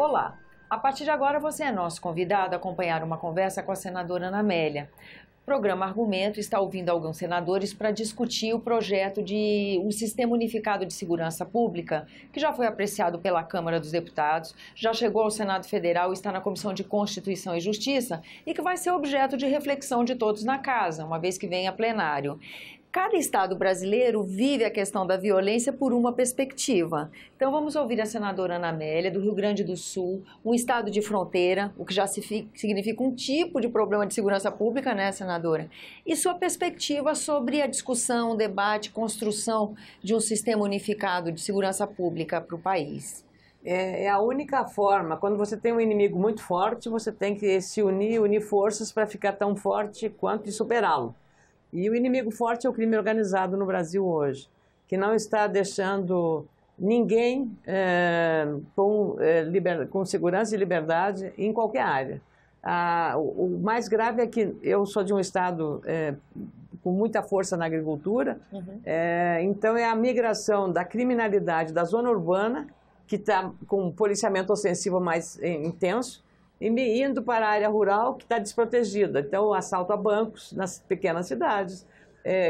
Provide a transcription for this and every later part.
Olá! A partir de agora você é nosso convidado a acompanhar uma conversa com a senadora Ana Amélia. O programa Argumento está ouvindo alguns senadores para discutir o projeto de um sistema unificado de segurança pública, que já foi apreciado pela Câmara dos Deputados, já chegou ao Senado Federal e está na Comissão de Constituição e Justiça e que vai ser objeto de reflexão de todos na casa, uma vez que vem a plenário. Cada estado brasileiro vive a questão da violência por uma perspectiva. Então vamos ouvir a senadora Ana Amélia, do Rio Grande do Sul, um estado de fronteira, o que já significa um tipo de problema de segurança pública, né, senadora? E sua perspectiva sobre a discussão, debate, construção de um sistema unificado de segurança pública para o país. É a única forma. Quando você tem um inimigo muito forte, você tem que se unir forças para ficar tão forte quanto e superá-lo. E o inimigo forte é o crime organizado no Brasil hoje, que não está deixando ninguém com segurança e liberdade em qualquer área. O mais grave é que eu sou de um estado com muita força na agricultura, então é a migração da criminalidade da zona urbana, que está com um policiamento ostensivo mais intenso, e indo para a área rural que está desprotegida. Então, o assalto a bancos nas pequenas cidades,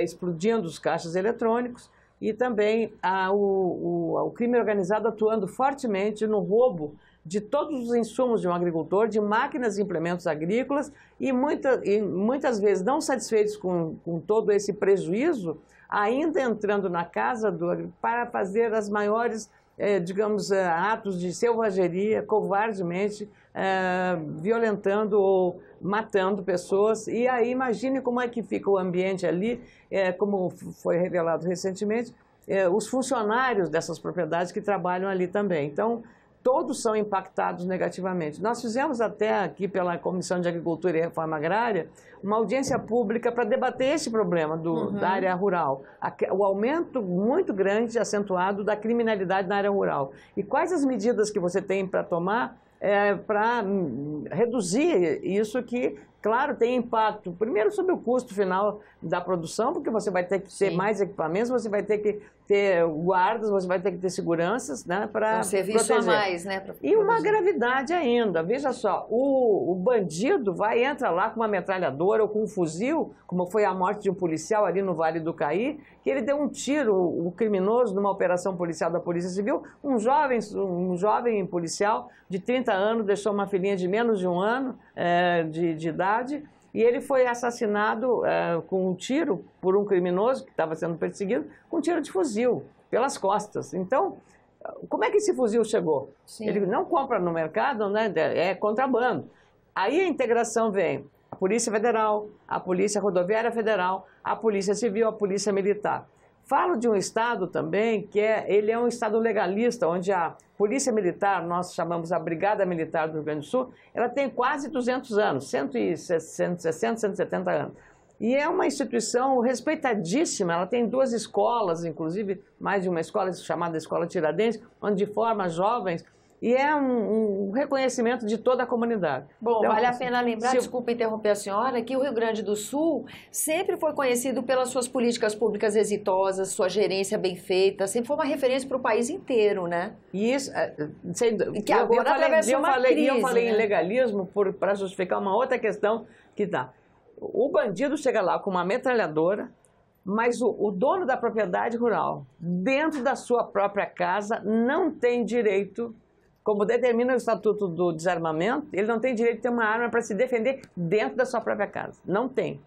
explodindo os caixas eletrônicos e também o crime organizado atuando fortemente no roubo de todos os insumos de um agricultor, de máquinas e implementos agrícolas e muitas vezes não satisfeitos com todo esse prejuízo, ainda entrando na casa para fazer as maiores atos de selvageria, covardemente, violentando ou matando pessoas. E aí imagine como é que fica o ambiente ali, como foi revelado recentemente, os funcionários dessas propriedades que trabalham ali também. Então, todos são impactados negativamente. Nós fizemos até aqui pela Comissão de Agricultura e Reforma Agrária uma audiência pública para debater esse problema da área rural, o aumento muito grande, acentuado da criminalidade na área rural. E quais as medidas que você tem para tomar para reduzir isso que, claro, tem impacto, primeiro sobre o custo final da produção, porque você vai ter que ter mais equipamentos, você vai ter que ter guardas, você vai ter que ter seguranças, né, para serviço a mais, né? E uma gravidade ainda, veja só, o bandido entra lá com uma metralhadora ou com um fuzil, como foi a morte de um policial ali no Vale do Caí, que ele deu um tiro, o criminoso, numa operação policial da Polícia Civil, um jovem policial de 30 anos, deixou uma filhinha de menos de um ano de idade, e ele foi assassinado com um tiro por um criminoso que estava sendo perseguido, com um tiro de fuzil pelas costas. Então, como é que esse fuzil chegou? Sim. Ele não compra no mercado, né? É contrabando. Aí a integração vem a Polícia Federal, a Polícia Rodoviária Federal, a Polícia Civil, a Polícia Militar. Falo de um estado também que ele é um estado legalista, onde a Polícia Militar, nós chamamos a Brigada Militar do Rio Grande do Sul, ela tem quase 200 anos, 160, 170 anos. E é uma instituição respeitadíssima, ela tem 2 escolas, inclusive mais de uma escola chamada Escola Tiradentes, onde forma jovens, e é um reconhecimento de toda a comunidade. Bom, então, vale a pena lembrar, desculpa interromper a senhora, que o Rio Grande do Sul sempre foi conhecido pelas suas políticas públicas exitosas, sua gerência bem feita, sempre foi uma referência para o país inteiro, né? E isso, que agora atravessou uma crise, eu falei né? em legalismo para justificar uma outra questão que dá. O bandido chega lá com uma metralhadora, mas o dono da propriedade rural, dentro da sua própria casa, não tem direito, como determina o Estatuto do Desarmamento, ele não tem direito de ter uma arma para se defender dentro da sua própria casa. Não tem.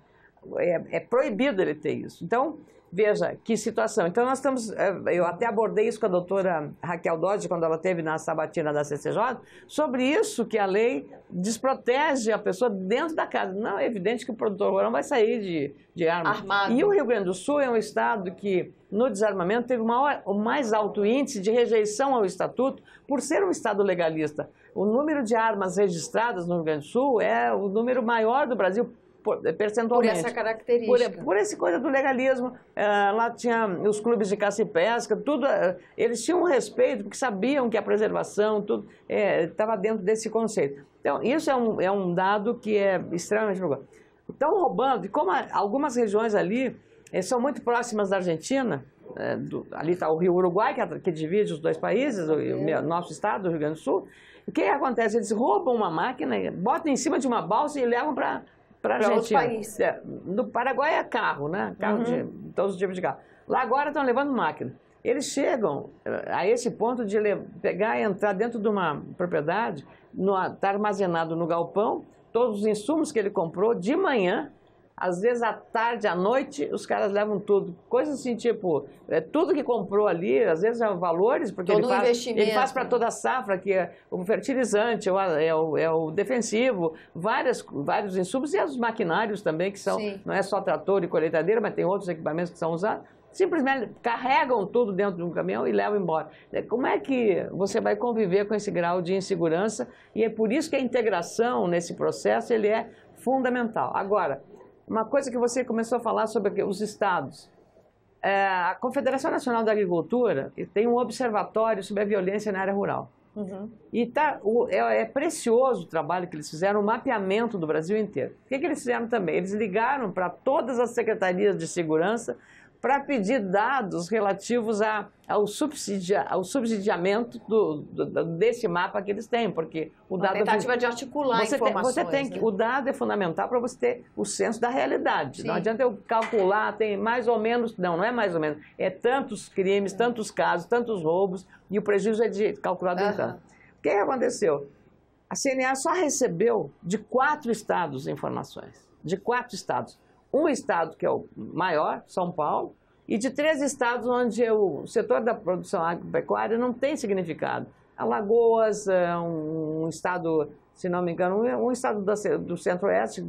É proibido ele ter isso. Então, veja que situação. Então, nós estamos... Eu até abordei isso com a doutora Raquel Dodge, quando ela esteve na sabatina da CCJ, sobre isso que a lei desprotege a pessoa dentro da casa. Não, é evidente que o produtor rural vai sair de armas. Armado. E o Rio Grande do Sul é um estado que, no desarmamento, teve o mais alto índice de rejeição ao Estatuto por ser um estado legalista. O número de armas registradas no Rio Grande do Sul é o número maior do Brasil, percentualmente. Por essa característica. Por essa coisa do legalismo. Lá tinha os clubes de caça e pesca, tudo, eles tinham um respeito, porque sabiam que a preservação, tudo estava dentro desse conceito. Então, isso é um dado que é extremamente preocupante. Estão roubando, e como algumas regiões ali, Eles são muito próximas da Argentina. Ali está o Rio Uruguai, que divide os dois países, o nosso estado, o Rio Grande do Sul. O que acontece? Eles roubam uma máquina, botam em cima de uma balsa e levam para a Argentina. No Paraguai é carro, né? Carro de todos os tipos de carro. Lá agora estão levando máquina. Eles chegam a esse ponto de pegar e entrar dentro de uma propriedade, está armazenado no galpão, todos os insumos que ele comprou de manhã, às vezes à tarde, à noite, os caras levam tudo. Coisas assim, tipo, tudo que comprou ali, às vezes é valores, porque ele faz para toda a safra, que é o fertilizante, é o defensivo, vários insumos e os maquinários também, que são, não é só trator e colheitadeira, mas tem outros equipamentos que são usados. Simplesmente carregam tudo dentro de um caminhão e levam embora. Como é que você vai conviver com esse grau de insegurança? E é por isso que a integração nesse processo ele é fundamental. Agora, uma coisa que você começou a falar sobre os estados. A Confederação Nacional da Agricultura tem um observatório sobre a violência na área rural. E é precioso o trabalho que eles fizeram, o mapeamento do Brasil inteiro. O que eles fizeram também? Eles ligaram para todas as secretarias de segurança para pedir dados relativos ao subsidiamento desse mapa que eles têm, porque o dado... Uma tentativa de articular informações. O dado é fundamental para você ter o senso da realidade. Não adianta eu calcular, tem mais ou menos... Não é mais ou menos. É tantos crimes, tantos casos, tantos roubos, e o prejuízo é calculado em tanto. O que aconteceu? A CNA só recebeu de 4 estados informações. De 4 estados. Um estado que é o maior, São Paulo, e de 3 estados onde o setor da produção agropecuária não tem significado. Alagoas, um estado, se não me engano, um estado do Centro-Oeste,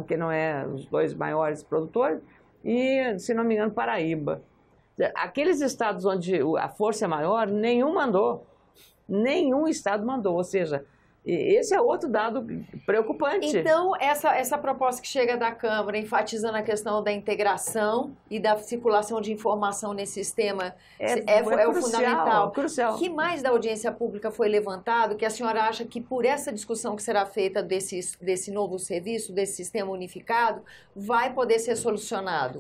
que não é os 2 maiores produtores, e, se não me engano, Paraíba. Aqueles estados onde a força é maior, nenhum mandou. Nenhum estado mandou, ou seja... Esse é outro dado preocupante. Então, essa proposta que chega da Câmara, enfatizando a questão da integração e da circulação de informação nesse sistema, é o fundamental. Crucial. O que mais da audiência pública foi levantado, que a senhora acha que por essa discussão que será feita desse novo serviço, desse sistema unificado, vai poder ser solucionado?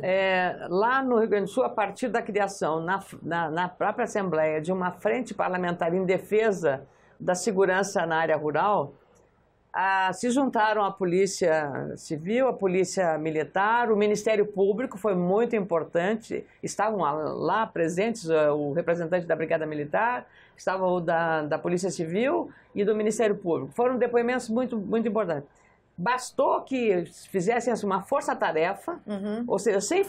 Lá no Rio Grande do Sul, a partir da criação na própria Assembleia de uma frente parlamentar em defesa da segurança na área rural, se juntaram a Polícia Civil, a Polícia Militar, o Ministério Público, foi muito importante, estavam lá presentes o representante da Brigada Militar, estava o da Polícia Civil e do Ministério Público. Foram depoimentos muito, muito importantes. Bastou que fizessem uma força-tarefa, ou seja, sem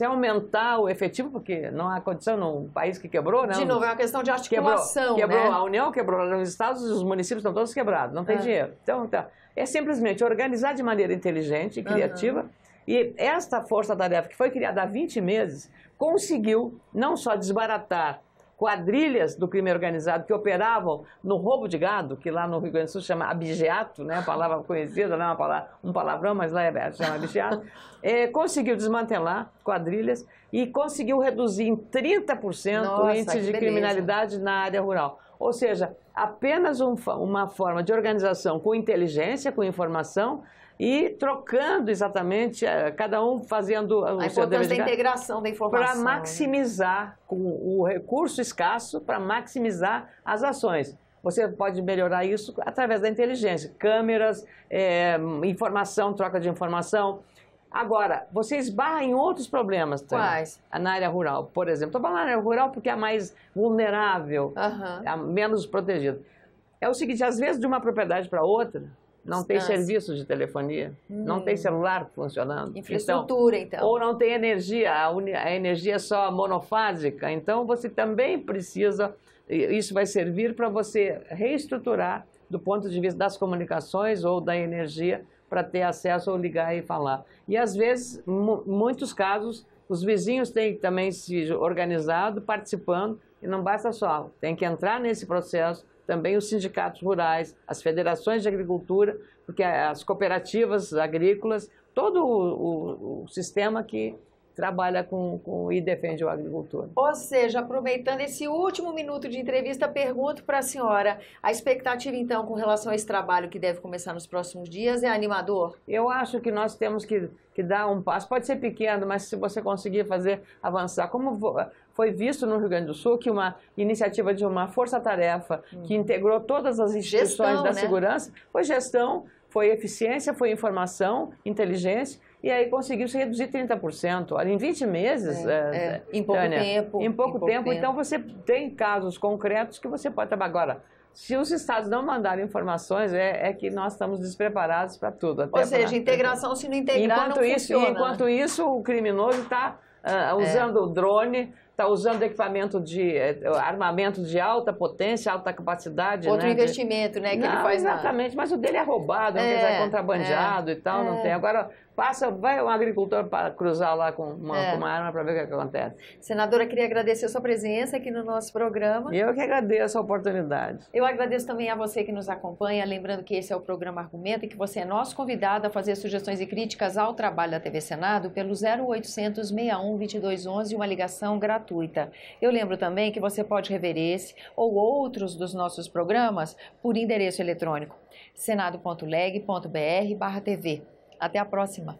aumentar o efetivo, porque não há condição num país que quebrou, né? De novo, é uma questão de articulação, quebrou né? A União, quebrou os estados, os municípios estão todos quebrados, não tem dinheiro. Então, é simplesmente organizar de maneira inteligente e criativa, e esta força-tarefa, que foi criada há 20 meses, conseguiu não só desbaratar quadrilhas do crime organizado que operavam no roubo de gado, que lá no Rio Grande do Sul chama abigeato, né? A palavra conhecida, não é um palavrão, mas lá chama abigeato. Conseguiu desmantelar quadrilhas e conseguiu reduzir em 30% o índice de criminalidade na área rural. Ou seja, apenas uma forma de organização com inteligência, com informação, e trocando exatamente, cada um fazendo o seu dever de casa, da integração da informação. Para maximizar, com o recurso escasso, para maximizar as ações. Você pode melhorar isso através da inteligência. Câmeras, informação, troca de informação. Agora, você esbarra em outros problemas também. Quais? Na área rural, por exemplo. Estou falando na área rural porque é a mais vulnerável, a menos protegida. É o seguinte, às vezes de uma propriedade para outra, não tem serviço de telefonia, não tem celular funcionando. Infraestrutura, então. Ou não tem energia, a energia é só monofásica. Então, você também precisa, isso vai servir para você reestruturar do ponto de vista das comunicações ou da energia para ter acesso ou ligar e falar. E, às vezes, muitos casos, os vizinhos têm que também se organizado, participando, e não basta só, tem que entrar nesse processo, também os sindicatos rurais, as federações de agricultura, porque as cooperativas agrícolas, todo o sistema que trabalha e defende o agricultor. Ou seja, aproveitando esse último minuto de entrevista, pergunto para a senhora, a expectativa então com relação a esse trabalho que deve começar nos próximos dias é animador? Eu acho que nós temos que dar um passo, pode ser pequeno, mas se você conseguir fazer avançar, como foi visto no Rio Grande do Sul, que uma iniciativa de uma força-tarefa que integrou todas as instituições da segurança, foi gestão, foi eficiência, foi informação, inteligência, e aí conseguiu se reduzir 30%. Olha, em 20 meses, em pouco Tânia, tempo. Em pouco tempo, então você tem casos concretos que você pode trabalhar. Agora, se os estados não mandarem informações, é que nós estamos despreparados para tudo. Ou seja, integração, se não integrar, não funciona. Enquanto isso, o criminoso está usando o drone, está usando equipamento de armamento de alta potência, alta capacidade. Outro investimento, né, que ele faz. Exatamente, mas o dele é roubado, é contrabandeado e tal, não tem. Agora, vai um agricultor para cruzar lá com uma arma para ver o que acontece. Senadora, queria agradecer a sua presença aqui no nosso programa. Eu que agradeço a oportunidade. Eu agradeço também a você que nos acompanha, lembrando que esse é o programa Argumento e que você é nosso convidado a fazer sugestões e críticas ao trabalho da TV Senado pelo 0800 61 2211, uma ligação gratuita. Eu lembro também que você pode rever esse ou outros dos nossos programas por endereço eletrônico senado.leg.br/TV. Até a próxima!